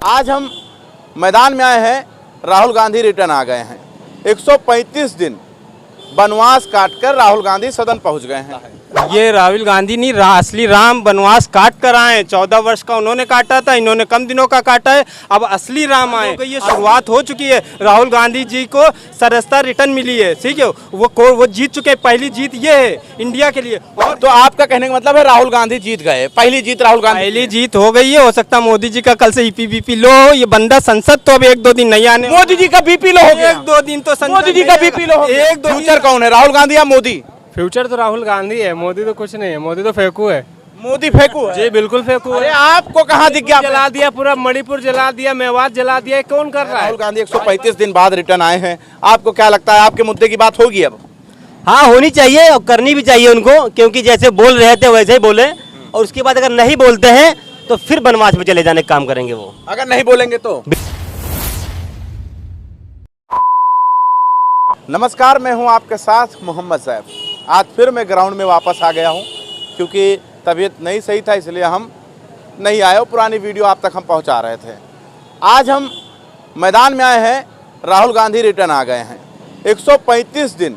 आज हम मैदान में आए हैं, राहुल गांधी रिटर्न आ गए हैं। 135 दिन वनवास काटकर राहुल गांधी सदन पहुंच गए हैं। ये राहुल गांधी नहीं, असली राम वनवास काट कर आए। 14 वर्ष का उन्होंने काटा था, इन्होंने कम दिनों का काटा है। अब असली राम आए। ये शुरुआत हो चुकी है। राहुल गांधी जी को सरसता रिटर्न मिली है, ठीक है। वो जीत चुके। पहली जीत ये है इंडिया के लिए। और तो आपका कहने का मतलब है राहुल गांधी जीत गए, पहली जीत राहुल गांधी, पहली जीत हो गई है। हो सकता है मोदी जी का कल से बीपी लो हो। ये बंदा संसद तो अब 1-2 दिन नहीं आने। मोदी जी का बीपी लो हो गया। 1-2 दिन तो मोदी जी का बीपी लो हो गया। 1-2 फ्यूचर कौन है, राहुल गांधी या मोदी? फ्यूचर तो राहुल गांधी है, मोदी तो कुछ नहीं है। मोदी तो फेंकू है। मोदी फेंकू है? जी बिल्कुल फेंकू अरे है। आपको कहाँ दिख गया? जला दिया, पूरा मणिपुर जला दिया, मेवात जला दिया। कौन कर रहा है? राहुल गांधी 135 दिन बाद रिटर्न आए हैं। आपको क्या लगता है, आपके मुद्दे की बात होगी अब? हाँ, होनी चाहिए और करनी भी चाहिए उनको, क्योंकि जैसे बोल रहे थे वैसे ही बोले। और उसके बाद अगर नहीं बोलते हैं तो फिर वनवास में चले जाने का काम करेंगे वो। अगर नहीं बोलेंगे तो? नमस्कार, मैं हूं आपके साथ मोहम्मद सैफ। आज फिर मैं ग्राउंड में वापस आ गया हूं, क्योंकि तबीयत नहीं सही था, इसलिए हम नहीं आए और पुरानी वीडियो आप तक हम पहुंचा रहे थे। आज हम मैदान में आए हैं, राहुल गांधी रिटर्न आ गए हैं। 135 दिन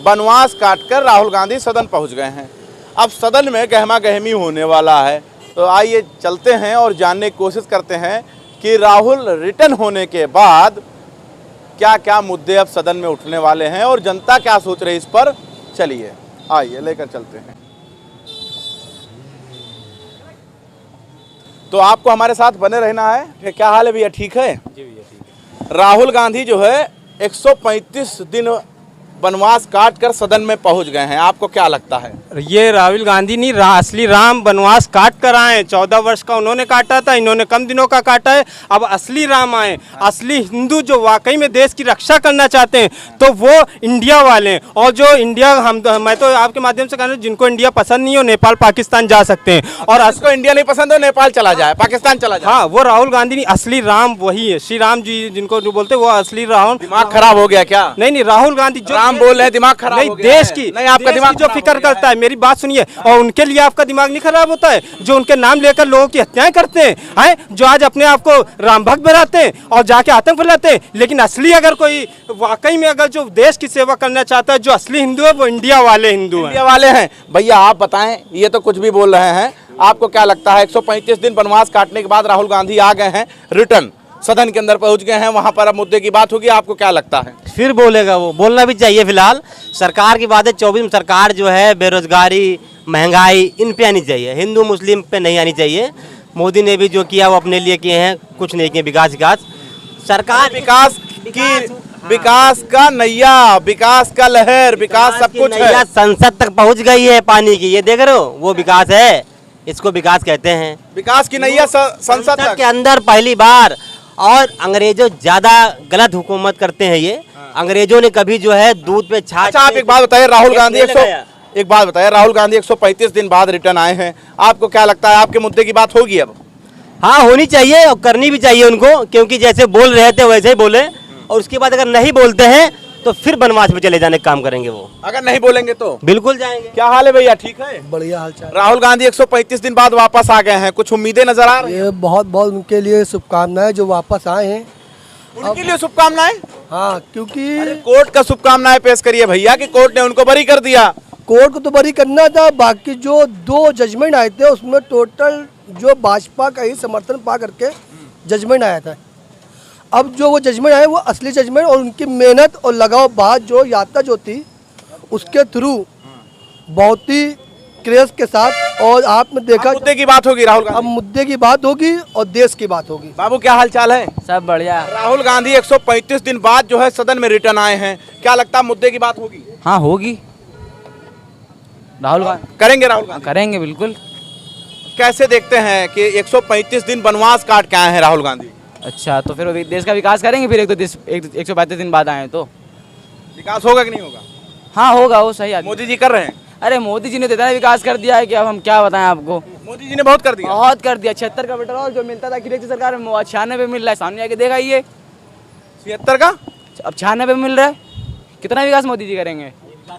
वनवास काटकर राहुल गांधी सदन पहुंच गए हैं। अब सदन में गहमा गहमी होने वाला है, तो आइए चलते हैं और जानने की कोशिश करते हैं कि राहुल रिटर्न होने के बाद क्या क्या मुद्दे अब सदन में उठने वाले हैं और जनता क्या सोच रही है इस पर। चलिए आइए लेकर चलते हैं। तो आपको हमारे साथ बने रहना है। क्या हाल है भैया, ठीक है? जी भैया ठीक है। राहुल गांधी जो है 135 दिन वनवास काट कर सदन में पहुंच गए हैं। आपको क्या लगता है? ये राहुल गांधी नहीं, असली राम वनवास काट कर आए। 14 वर्ष का उन्होंने काटा था, इन्होंने कम दिनों का काटा है। अब असली राम आए, असली हिंदू जो वाकई में देश की रक्षा करना चाहते हैं, तो वो इंडिया वाले हैं। और जो इंडिया, मैं तो आपके माध्यम से कह रहा हूँ, जिनको इंडिया पसंद नहीं हो नेपाल पाकिस्तान जा सकते हैं। और जिसको इंडिया नहीं पसंद हो नेपाल चला जाए, पाकिस्तान चला जाए। हाँ, वो राहुल गांधी नहीं, असली राम वही है। श्री राम जी जिनको जो बोलते हैं, वो असली राम। दिमाग खराब हो गया क्या? नहीं, राहुल गांधी जो राम बोल रहे हैं, दिमाग खराब नहीं, हो गया देश है। की, नहीं, आपका दिमाग जो फिक्र करता है, मेरी बात सुनिए। और उनके लिए आपका दिमाग नहीं खराब होता है, जो उनके नाम लेकर लोगों की हत्याएं करते हैं, जो आज अपने आप को राम भक्त बनाते हैं और जाके आतंक फैलाते हैं। लेकिन असली अगर कोई वाकई में अगर जो देश की सेवा करना चाहता है, जो असली हिंदू है, वो इंडिया वाले हिंदू हैं। इंडिया वाले हैं। भैया आप बताएं, ये तो कुछ भी बोल रहे हैं। आपको क्या लगता है 135 दिन वनवास काटने के बाद राहुल गांधी आ गए हैं, रिटर्न सदन के अंदर पहुंच गए हैं, वहां पर अब मुद्दे की बात होगी। आपको क्या लगता है? फिर बोलेगा वो, बोलना भी चाहिए। फिलहाल सरकार की बात है, 24 में सरकार जो है बेरोजगारी, महंगाई, इन पे आनी चाहिए, हिंदू मुस्लिम पे नहीं आनी चाहिए। मोदी ने भी जो किया वो अपने लिए किए हैं, कुछ नहीं किए। विकास सरकार, विकास का नैया, विकास का लहर, विकास सब कुछ है। संसद तक पहुंच गई है पानी की, ये देख रहे हो, वो विकास है। इसको विकास कहते हैं। विकास की नैया संसद के अंदर पहली बार। और अंग्रेजों ज्यादा गलत हुकूमत करते हैं ये। अंग्रेजों ने कभी जो है दूध पे छाछ। अच्छा, आप एक बात बताइए, राहुल गांधी 135 दिन बाद रिटर्न आए हैं। आपको क्या लगता है, आपके मुद्दे की बात होगी अब? हाँ, होनी चाहिए और करनी भी चाहिए उनको, क्योंकि जैसे बोल रहे थे वैसे ही बोले। और उसके बाद अगर नहीं बोलते हैं तो फिर वनवास में चले जाने का काम करेंगे वो। अगर नहीं बोलेंगे तो? बिल्कुल जाएंगे। क्या हाल है भैया, ठीक है? बढ़िया हाल चाल। राहुल गांधी 135 दिन बाद वापस आ गए हैं, कुछ उम्मीदें नजर आ रही हैं? ये बहुत बहुत उनके लिए शुभकामनाएं जो वापस आए हैं। उनके लिए शुभकामनाएं? हाँ, क्योंकि कोर्ट का शुभकामनाएं पेश करिए भैया कि कोर्ट ने उनको बरी कर दिया। कोर्ट को तो बरी करना था, बाकी जो 2 जजमेंट आए थे उसमें टोटल जो भाजपा का ही समर्थन पा करके जजमेंट आया था। अब जो वो जजमेंट आए वो असली जजमेंट और उनकी मेहनत और लगाव बाद जो यात्रा जो थी उसके थ्रू बहुत ही क्रेज के साथ। और आपने देखा, मुद्दे की बात होगी राहुल गांधी। अब मुद्दे की बात होगी और देश की बात होगी। बाबू क्या हाल चाल है? सब बढ़िया। राहुल गांधी 135 दिन बाद जो है सदन में रिटर्न आए हैं, क्या लगता है मुद्दे की बात होगी? हाँ होगी। राहुल गांधी करेंगे, राहुल गांधी करेंगे बिल्कुल। कैसे देखते हैं कि 135 दिन वनवास काट के आए हैं राहुल गांधी? अच्छा, तो फिर देश का विकास करेंगे फिर 135 दिन बाद आए तो। विकास होगा कि नहीं होगा? हाँ होगा, वो सही आदमी। मोदी जी कर रहे हैं। अरे मोदी जी ने तो इतना विकास कर दिया है कि अब हम क्या बताएं आपको। मोदी जी ने बहुत कर दिया। बहुत कर दिया। 76 का पेट्रोल जो मिलता था अखिलेश की सरकार में, 96 मिल रहा है। सामने आके देखा ये 76 का अब 96 मिल रहा है। कितना विकास मोदी जी करेंगे?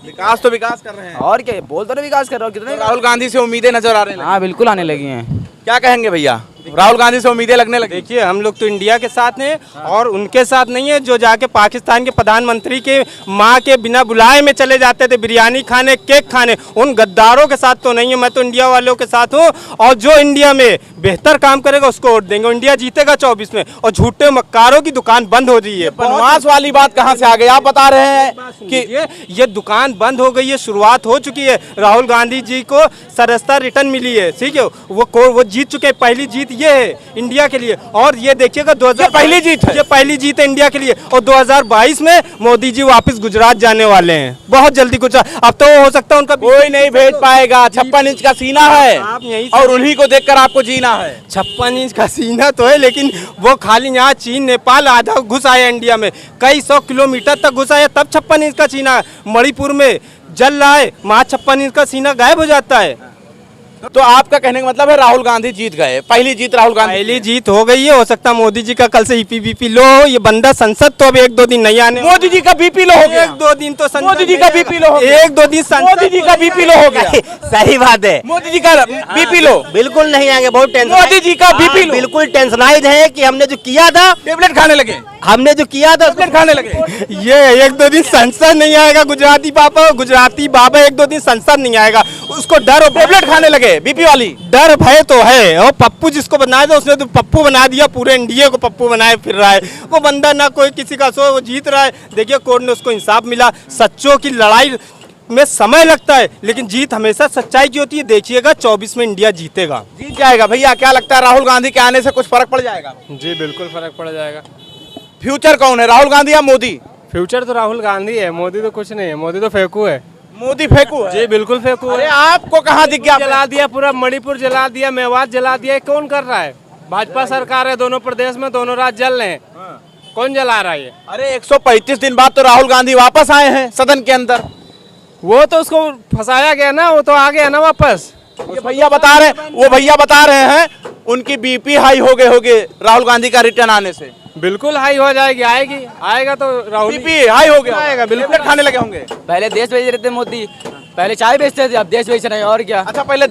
विकास तो विकास कर रहे हैं। और क्या बोल तो विकास कर रहा हूँ, कितना राहुल गांधी से उम्मीदें नजर आ रही हैं। हाँ बिल्कुल आने लगी हैं। क्या कहेंगे भैया? राहुल गांधी से उम्मीदें लगने लगी। देखिए हम लोग तो इंडिया के साथ हैं और उनके साथ नहीं है जो जाके पाकिस्तान के प्रधानमंत्री के माँ के बिना बुलाए में चले जाते थे बिरयानी खाने, केक खाने। उन गद्दारों के साथ तो नहीं है, मैं तो इंडिया वालों के साथ हूँ। और जो इंडिया में बेहतर काम करेगा उसको वोट देंगे। इंडिया जीतेगा 24 में। और झूठे मक्कारों की दुकान बंद हो रही है। बनवास वाली बात कहाँ से आ गई? आप बता रहे हैं कि ये दुकान बंद हो गई है, शुरुआत हो चुकी है। राहुल गांधी जी को सदस्यता रिटर्न मिली है, ठीक है, वो जीत चुके हैं। पहली जीत ये है इंडिया के लिए। और ये देखिएगा 2000 पहली जीत है, ये पहली जीत है इंडिया के लिए। और 2022 में मोदी जी वापस गुजरात जाने वाले हैं, बहुत जल्दी गुजरात। अब तो हो सकता है उनका कोई नहीं भेज पाएगा। 56 इंच का सीना है आप यहीं और उन्हीं को देखकर आपको जीना है। 56 इंच का सीना तो है, लेकिन वो खाली यहाँ चीन नेपाल आधा घुस आया इंडिया में, कई 100 किलोमीटर तक घुस आया, तब 56 इंच का सीना। मणिपुर में जल रहा है, वहाँ 56 इंच का सीना गायब हो जाता है। तो आपका कहने का मतलब है राहुल गांधी जीत गए, पहली जीत राहुल गांधी। पहली जीत हो गई है। हो सकता है मोदी जी का कल से ईपीबीपी लो हो। ये बंदा संसद तो अब 1-2 दिन नहीं आने। मोदी जी का बीपी लो हो गया। 1-2 दिन तो संसद मोदी जी का बीपी लो हो गया। 1-2 दिन मोदी जी का बीपी लो हो गया। सही बात है। मोदी जी का बीपी लो बिल्कुल नहीं आएंगे, बहुत टेंशन। मोदी जी का बीपी लो। बिल्कुल टेंशनाइज है कि हमने जो किया था, टेबलेट खाने लगे, हमने जो किया था टेबलेट खाने लगे। ये 1-2 दिन संसद नहीं आएगा। गुजराती बाबा 1-2 दिन संसद नहीं आएगा, उसको डर हो। टेबलेट खाने लगे बीपी वाली। डर भय तो है। और पप्पू जिसको बनाया था उसने तो पप्पू बना दिया, पूरे इंडिया को पप्पू बनाए फिर रहा है। वो बंदा ना कोई किसी का सो, वो जीत रहा है। देखिए कोर्ट ने उसको इंसाफ मिला। सच्चों की लड़ाई में समय लगता है, लेकिन जीत हमेशा सच्चाई की होती है। देखिएगा 24 में इंडिया जीतेगा, जीत जाएगा। भैया क्या लगता है राहुल गांधी के आने से कुछ फर्क पड़ जाएगा? जी बिल्कुल फर्क पड़ जाएगा। फ्यूचर कौन है, राहुल गांधी या मोदी? फ्यूचर तो राहुल गांधी है, मोदी तो कुछ नहीं है, मोदी तो फेंकू है। मोदी फेंकू है? जी बिल्कुल फेंकू अरे है। आपको कहाँ दिख गया? जला दिया, पूरा मणिपुर जला दिया, मेवात जला दिया। ये कौन कर रहा है? भाजपा सरकार है, दोनों प्रदेश में दोनों राज्य जल रहे हैं। कौन जला रहा है ये? अरे 135 दिन बाद तो राहुल गांधी वापस आए हैं सदन के अंदर। वो तो उसको फंसाया गया ना, वो तो आ गया ना वापस। ये भैया बता रहे हैं उनकी बीपी हाई हो गए राहुल गांधी का रिटर्न आने से। बिल्कुल हाई हो जाएगी, आएगा तो राहुल बीपी हाई हो गया, आएगा, बिल्कुल। टेबलेट खाने लगे होंगे। पहले देश बेच रहे थे मोदी, पहले चाय बेचते थे, अब देश बेच रहे हैं। और क्या? अच्छा पहले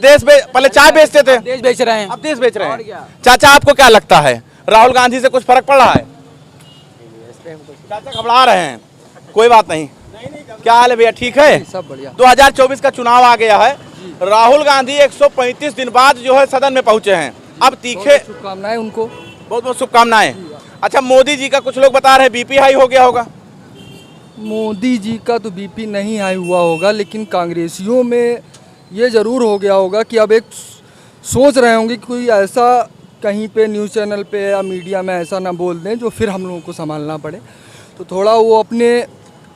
चाय बेचते थे, देश बेच रहे हैं। अब देश बेच रहे और हैं। क्या? चाचा आपको क्या लगता है राहुल गांधी से कुछ फर्क पड़ रहा है? चाचा घबरा रहे हैं। कोई बात नहीं। क्या हाल है भैया, ठीक है? सब बढ़िया। 2024 का चुनाव आ गया है। राहुल गांधी 135 दिन बाद जो है सदन में पहुंचे हैं। अब तीखे शुभकामनाएं उनको। बहुत बहुत शुभकामनाएं। अच्छा मोदी जी का कुछ लोग बता रहे हैं बीपी हाई हो गया होगा। मोदी जी का तो बीपी नहीं हाई हुआ होगा, लेकिन कांग्रेसियों में ये ज़रूर हो गया होगा कि अब एक सोच रहे होंगे कि कोई ऐसा कहीं पे न्यूज़ चैनल पे या मीडिया में ऐसा ना बोल दें जो फिर हम लोगों को संभालना पड़े। तो थोड़ा वो अपने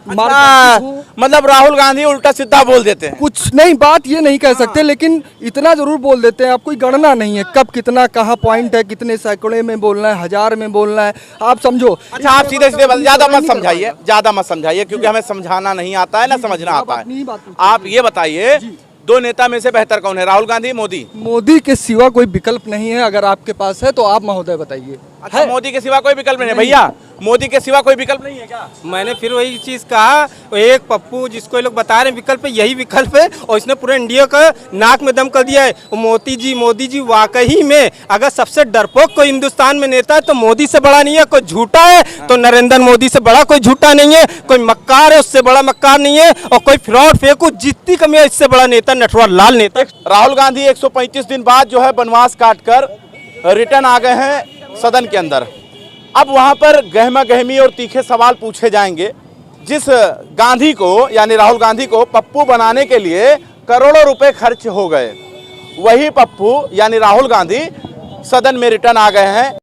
मतलब राहुल गांधी उल्टा सीधा बोल देते हैं। कुछ नहीं, बात ये नहीं कह सकते, लेकिन इतना ज़रूर बोल देते हैं। आप कोई गणना नहीं है कब कितना कहाँ पॉइंट है, कितने सैकड़े में बोलना है, 1000 में बोलना है, आप समझो। अच्छा आप सीधे ज्यादा मत समझाइए क्योंकि हमें समझाना नहीं आता है ना समझना आता है। आप ये बताइए दो नेता में से बेहतर कौन है, राहुल गांधी मोदी? मोदी के सिवा कोई विकल्प नहीं है। अगर आपके पास है तो आप महोदय बताइए। अच्छा मोदी के सिवा कोई विकल्प नहीं है भैया? मोदी के सिवा कोई विकल्प नहीं है क्या? मैंने फिर वही चीज कहा, एक पप्पू जिसको ये लोग बता रहे हैं विकल्प है, यही विकल्प है। और इसने पूरे इंडिया का नाक में दम कर दिया है। मोदी जी वाकई में अगर सबसे डरपोक कोई हिंदुस्तान में नेता है तो मोदी से बड़ा नहीं है। कोई झूठा है तो नरेंद्र मोदी से बड़ा कोई झूठा नहीं है। कोई मक्कार है उससे बड़ा मक्कार नहीं है। और कोई फ्रॉड फेंकू जितनी कमी है इससे बड़ा नेता नटवर लाल नेता। राहुल गांधी 135 दिन बाद जो है बनवास काटकर रिटर्न आ गए हैं सदन के अंदर। अब वहां पर गहमा गहमी और तीखे सवाल पूछे जाएंगे। जिस गांधी को यानी राहुल गांधी को पप्पू बनाने के लिए करोड़ों रुपए खर्च हो गए, वही पप्पू यानी राहुल गांधी सदन में रिटर्न आ गए हैं।